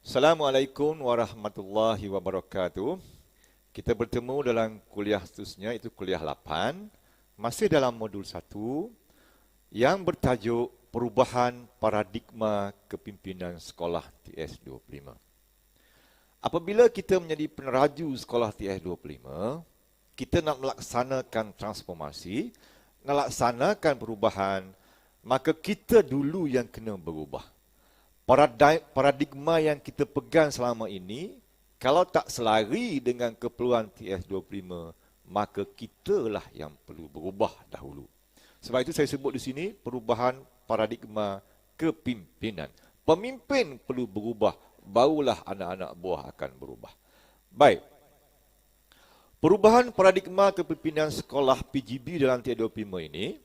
Assalamualaikum warahmatullahi wabarakatuh. Kita bertemu dalam kuliah seterusnya, itu kuliah 8, masih dalam modul 1 yang bertajuk Perubahan Paradigma Kepimpinan Sekolah TS25. Apabila kita menjadi peneraju sekolah TS25, kita nak melaksanakan transformasi, nak laksanakan perubahan, maka kita dulu yang kena berubah. Paradigma yang kita pegang selama ini, kalau tak selari dengan keperluan TS25, maka kitalah yang perlu berubah dahulu. Sebab itu saya sebut di sini perubahan paradigma kepimpinan. Pemimpin perlu berubah, barulah anak-anak buah akan berubah. Baik. Perubahan paradigma kepimpinan sekolah PGB dalam TS25 ini,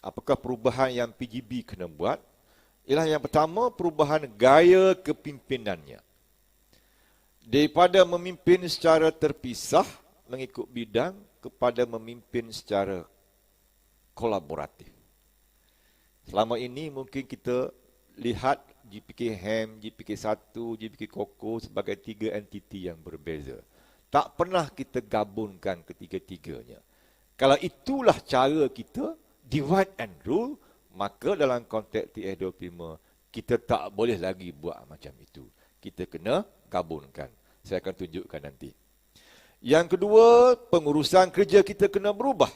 apakah perubahan yang PGB kena buat? Ialah yang pertama, perubahan gaya kepimpinannya. Daripada memimpin secara terpisah mengikut bidang kepada memimpin secara kolaboratif. Selama ini mungkin kita lihat GPK HAM, GPK1, GPK Koko sebagai 3 entiti yang berbeza. Tak pernah kita gabungkan ketiga-tiganya. Kalau itulah cara kita, divide and rule, maka dalam konteks TS25, kita tak boleh lagi buat macam itu. Kita kena gabungkan. Saya akan tunjukkan nanti. Yang kedua, pengurusan kerja kita kena berubah.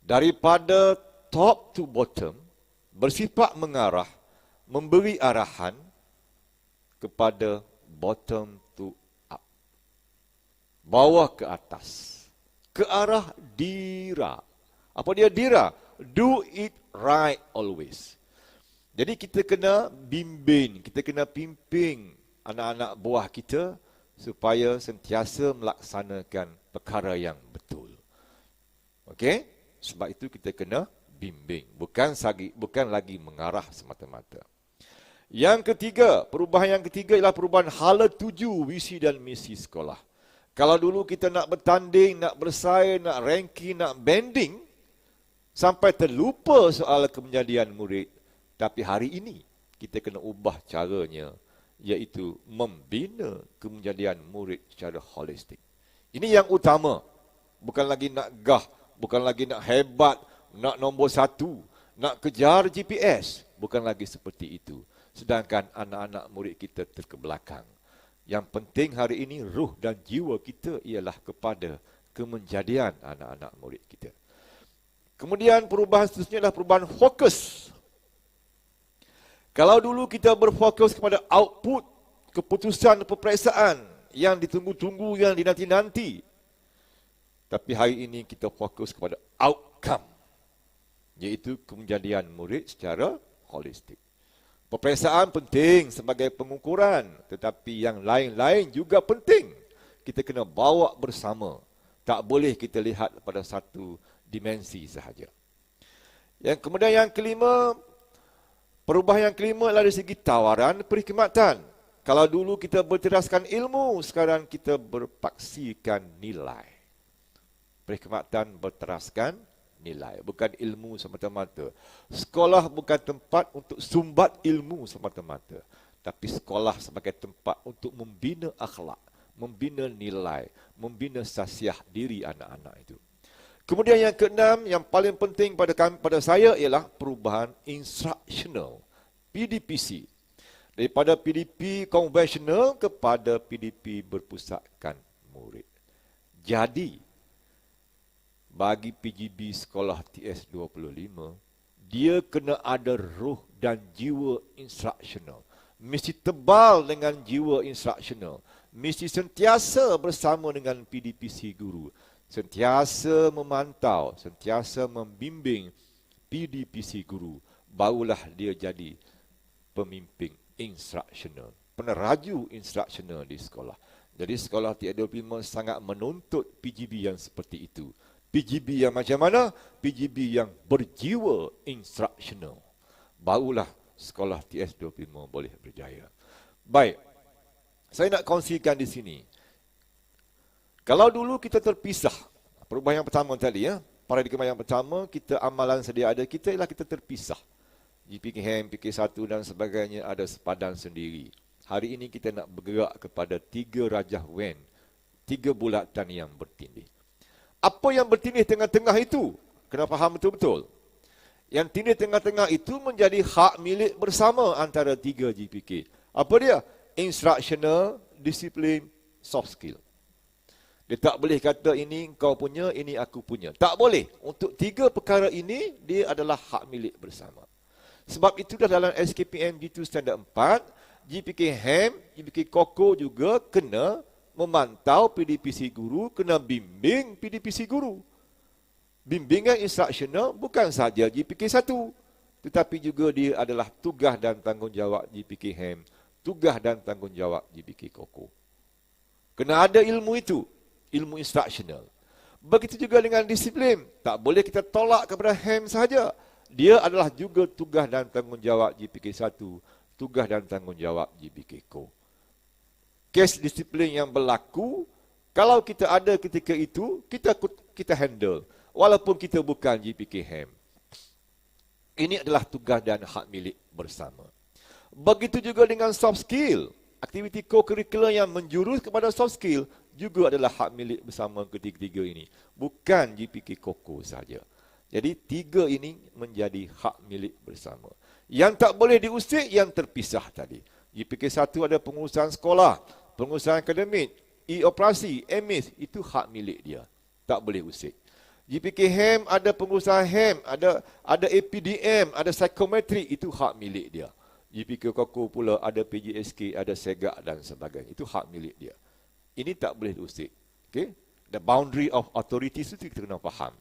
Daripada top to bottom, bersifat mengarah, memberi arahan kepada bottom to up. Bawah ke atas. Ke arah dira. Apa dia dira? Do it right always. Jadi kita kena bimbing, kita kena pimpin anak-anak buah kita supaya sentiasa melaksanakan perkara yang betul. Okey? Sebab itu kita kena bimbing, bukan lagi mengarah semata-mata. Yang ketiga, perubahan yang ketiga ialah perubahan hala tuju, visi dan misi sekolah. Kalau dulu kita nak bertanding, nak bersaing, nak ranking, nak banding, sampai terlupa soal kemenjadian murid. Tapi hari ini, kita kena ubah caranya, iaitu membina kemenjadian murid secara holistik. Ini yang utama. Bukan lagi nak gah, bukan lagi nak hebat, nak nombor 1, nak kejar GPS. Bukan lagi seperti itu. Sedangkan anak-anak murid kita terkebelakang. Yang penting hari ini, ruh dan jiwa kita ialah kepada kemenjadian anak-anak murid kita. Kemudian perubahan seterusnya adalah perubahan fokus. Kalau dulu kita berfokus kepada output, keputusan peperiksaan yang ditunggu-tunggu, yang dinanti-nanti. Tapi hari ini kita fokus kepada outcome, iaitu kemenjadian murid secara holistik. Peperiksaan penting sebagai pengukuran, tetapi yang lain-lain juga penting. Kita kena bawa bersama. Tak boleh kita lihat pada satu dimensi sahaja. Kemudian yang kelima, perubahan yang kelima adalah dari segi tawaran perkhidmatan. Kalau dulu kita berteraskan ilmu, sekarang kita berpaksikan nilai. Perkhidmatan berteraskan nilai, bukan ilmu semata-mata. Sekolah bukan tempat untuk sumbat ilmu semata-mata, tapi sekolah sebagai tempat untuk membina akhlak, membina nilai, membina sasiah diri anak-anak itu. Kemudian yang keenam, yang paling penting pada saya ialah perubahan instructional, PDPC. Daripada PDP konvensional kepada PDP berpusatkan murid. Jadi, bagi PGB sekolah TS25, dia kena ada ruh dan jiwa instructional. Mesti tebal dengan jiwa instructional. Mesti sentiasa bersama dengan PDPC guru. Sentiasa memantau, sentiasa membimbing PDPC guru. Barulah dia jadi pemimpin instructional, peneraju instructional di sekolah. Jadi sekolah TS25 sangat menuntut PGB yang seperti itu. PGB yang macam mana? PGB yang berjiwa instructional. Barulah sekolah TS25 boleh berjaya. Baik, saya nak kongsikan di sini. Kalau dulu kita terpisah, perubahan yang pertama tadi, paradigma yang pertama, kita amalan sedia ada kita ialah kita terpisah. GPK HAM, PK1 dan sebagainya ada sepadan sendiri. Hari ini kita nak bergerak kepada 3 rajah wen, 3 bulatan yang bertindih. Apa yang bertindih tengah-tengah itu? Kena faham betul-betul. Yang tindih tengah-tengah itu menjadi hak milik bersama antara 3 GPK. Apa dia? Instructional, disiplin, soft skill. Dia tak boleh kata ini kau punya, ini aku punya. Tak boleh. Untuk 3 perkara ini, dia adalah hak milik bersama. Sebab itulah dalam SKPM G2 Standard 4, GPK HAM, GPK KOKO juga kena memantau PDPC guru, kena bimbing PDPC guru. Bimbingan instruksional bukan sahaja GPK 1, tetapi juga dia adalah tugas dan tanggungjawab GPK HAM, tugas dan tanggungjawab GPK KOKO. Kena ada ilmu itu, ilmu instruksional. Begitu juga dengan disiplin. Tak boleh kita tolak kepada HAM sahaja. Dia adalah juga tugas dan tanggungjawab GPK 1, tugas dan tanggungjawab GPK KO. Kes disiplin yang berlaku, kalau kita ada ketika itu, kita handle. Walaupun kita bukan GPK HAM. Ini adalah tugas dan hak milik bersama. Begitu juga dengan soft skill. Aktiviti co-curricular yang menjurus kepada soft skill juga adalah hak milik bersama ketiga-tiga ini. Bukan GPK KOKO saja. Jadi 3 ini menjadi hak milik bersama. Yang tak boleh diusik, yang terpisah tadi. GPK 1 ada pengurusan sekolah, pengurusan akademik, e-operasi, MIS, itu hak milik dia. Tak boleh usik. GPK HAM ada pengurusan HAM, ada APDM, ada psikometri, itu hak milik dia. GPK KOKO pula ada PGSK, ada SEGAK dan sebagainya. Itu hak milik dia. Ini tak boleh diusik. Okay? The boundary of authority itu kita kena faham.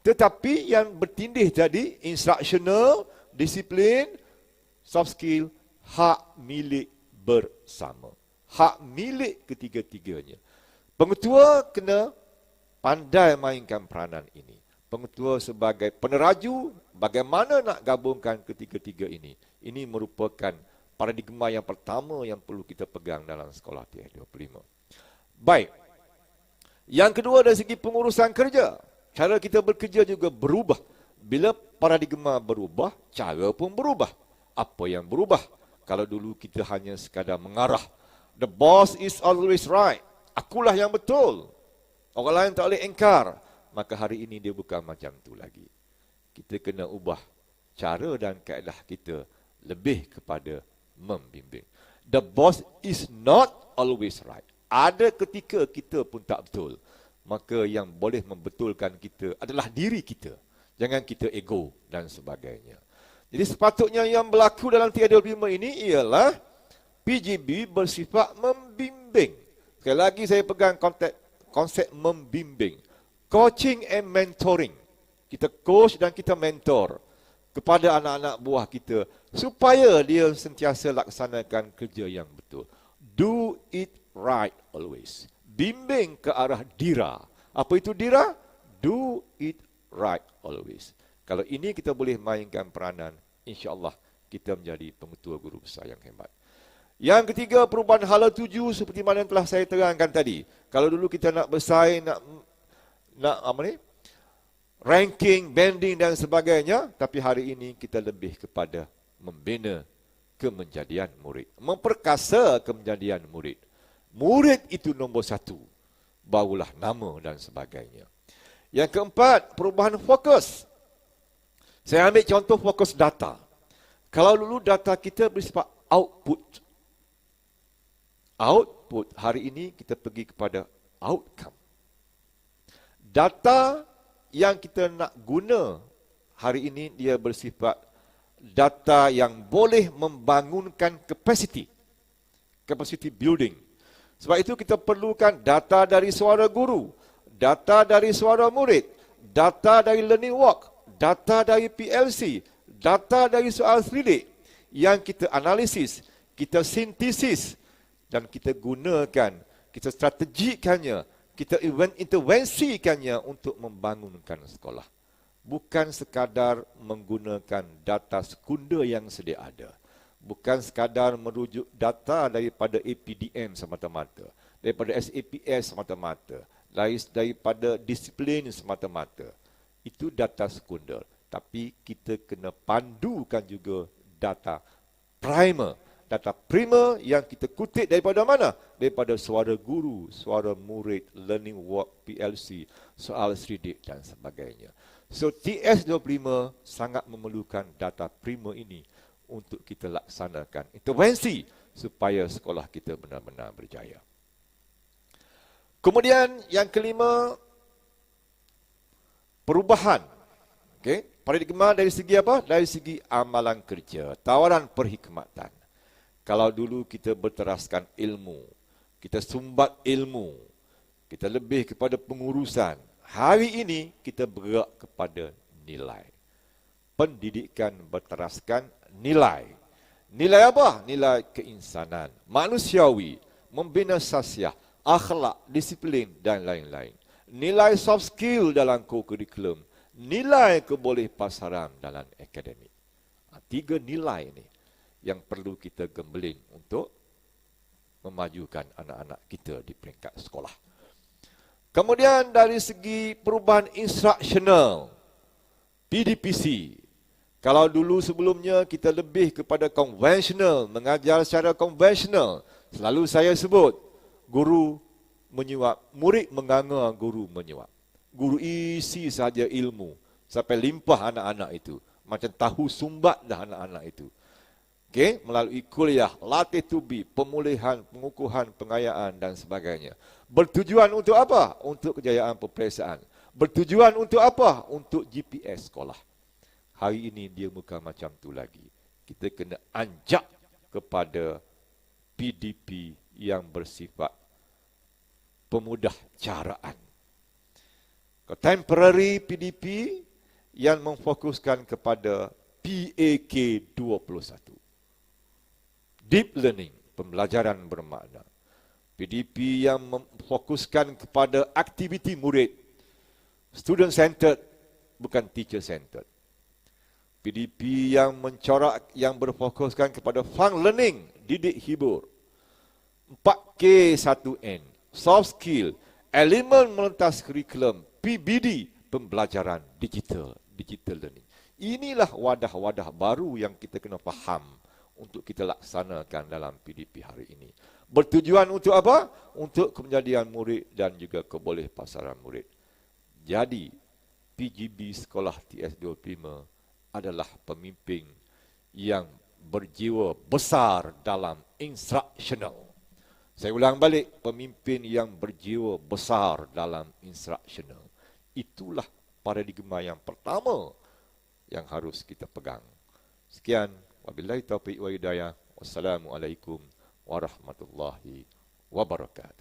Tetapi yang bertindih tadi, instructional, disiplin, soft skill, hak milik bersama. Hak milik ketiga-tiganya. Pengetua kena pandai mainkan peranan ini. Pengetua sebagai peneraju, bagaimana nak gabungkan ketiga-tiga ini. Ini merupakan paradigma yang pertama yang perlu kita pegang dalam sekolah TF25. Baik. Yang kedua dari segi pengurusan kerja. Cara kita bekerja juga berubah. Bila paradigma berubah, cara pun berubah. Apa yang berubah? Kalau dulu kita hanya sekadar mengarah. The boss is always right. Akulah yang betul. Orang lain tak boleh engkar. Maka hari ini dia bukan macam tu lagi. Kita kena ubah cara dan kaedah kita lebih kepada membimbing. The boss is not always right. Ada ketika kita pun tak betul. Maka yang boleh membetulkan kita adalah diri kita. Jangan kita ego dan sebagainya. Jadi sepatutnya yang berlaku dalam 325 ini ialah PGB bersifat membimbing. Sekali lagi saya pegang konsep membimbing. Coaching and mentoring. Kita coach dan kita mentor kepada anak-anak buah kita supaya dia sentiasa laksanakan kerja yang betul. Do it right always. Bimbing ke arah dira. Apa itu dira? Do it right always. Kalau ini kita boleh mainkan peranan, insya-Allah kita menjadi pengetua guru besar yang hebat. Yang ketiga, perubahan hala tuju seperti mana yang telah saya terangkan tadi. Kalau dulu kita nak bersaing, nak apa ni? Ranking, banding dan sebagainya, tapi hari ini kita lebih kepada membina kemenjadian murid, memperkasa kemenjadian murid. Murid itu nombor 1, barulah nama dan sebagainya. Yang keempat, perubahan fokus. Saya ambil contoh fokus data. Kalau dulu data kita bersifat output. Output, hari ini kita pergi kepada outcome. Data yang kita nak guna hari ini dia bersifat data yang boleh membangunkan capacity building. Sebab itu kita perlukan data dari suara guru, data dari suara murid, data dari learning walk, data dari PLC, data dari soal selidik yang kita analisis, kita sintesis dan kita gunakan, kita strategikannya, kita intervensikannya untuk membangunkan sekolah. Bukan sekadar menggunakan data sekunder yang sedia ada. Bukan sekadar merujuk data daripada APDM semata-mata, daripada SAPS semata-mata, daripada disiplin semata-mata. Itu data sekunder. Tapi kita kena pandukan juga data primer, data prima yang kita kutip daripada mana? Daripada suara guru, suara murid, learning work, PLC, soal seridik dan sebagainya. So TS25 sangat memerlukan data prima ini untuk kita laksanakan intervensi supaya sekolah kita benar-benar berjaya. Kemudian yang kelima, perubahan. Okay? Paradigma dari segi apa? Dari segi amalan kerja, tawaran perkhidmatan. Kalau dulu kita berteraskan ilmu, kita sumbat ilmu, kita lebih kepada pengurusan. Hari ini kita bergerak kepada nilai. Pendidikan berteraskan nilai. Nilai apa? Nilai keinsanan, manusiawi, membina sasiah, akhlak, disiplin dan lain-lain. Nilai soft skill dalam kurikulum, nilai kebolehpasaran dalam akademik. 3 nilai ini yang perlu kita gembelin untuk memajukan anak-anak kita di peringkat sekolah. Kemudian dari segi perubahan instruksional, PDPC. Kalau dulu sebelumnya kita lebih kepada konvensional, mengajar secara konvensional. Selalu saya sebut, guru menyuap, murid menganga, guru menyuap. Guru isi saja ilmu sampai limpah anak-anak itu. Macam tahu sumbat dah anak-anak itu. Okay? Melalui kuliah, latih tubi, pemulihan, pengukuhan, pengayaan dan sebagainya. Bertujuan untuk apa? Untuk kejayaan peperiksaan. Bertujuan untuk apa? Untuk GPS sekolah. Hari ini dia bukan macam tu lagi. Kita kena anjak kepada PDP yang bersifat pemudah caraan. Contemporary PDP yang memfokuskan kepada PAK 21. Deep learning, pembelajaran bermakna. PDP yang memfokuskan kepada aktiviti murid. Student centered, bukan teacher centered. PDP yang mencorak, yang berfokuskan kepada fun learning, didik hibur. 4K1N, soft skill, elemen melentas kurikulum, PBD, pembelajaran digital, digital learning. Inilah wadah-wadah baru yang kita kena faham untuk kita laksanakan dalam PDP hari ini. Bertujuan untuk apa? Untuk kemenjadian murid dan juga kebolehpasaran murid. Jadi, PGB Sekolah TS25 adalah pemimpin yang berjiwa besar dalam instruksional. Saya ulang balik, pemimpin yang berjiwa besar dalam instruksional. Itulah paradigma yang pertama yang harus kita pegang. Sekian, wabillahi taufiq wa hidayah. Wassalamualaikum warahmatullahi wabarakatuh.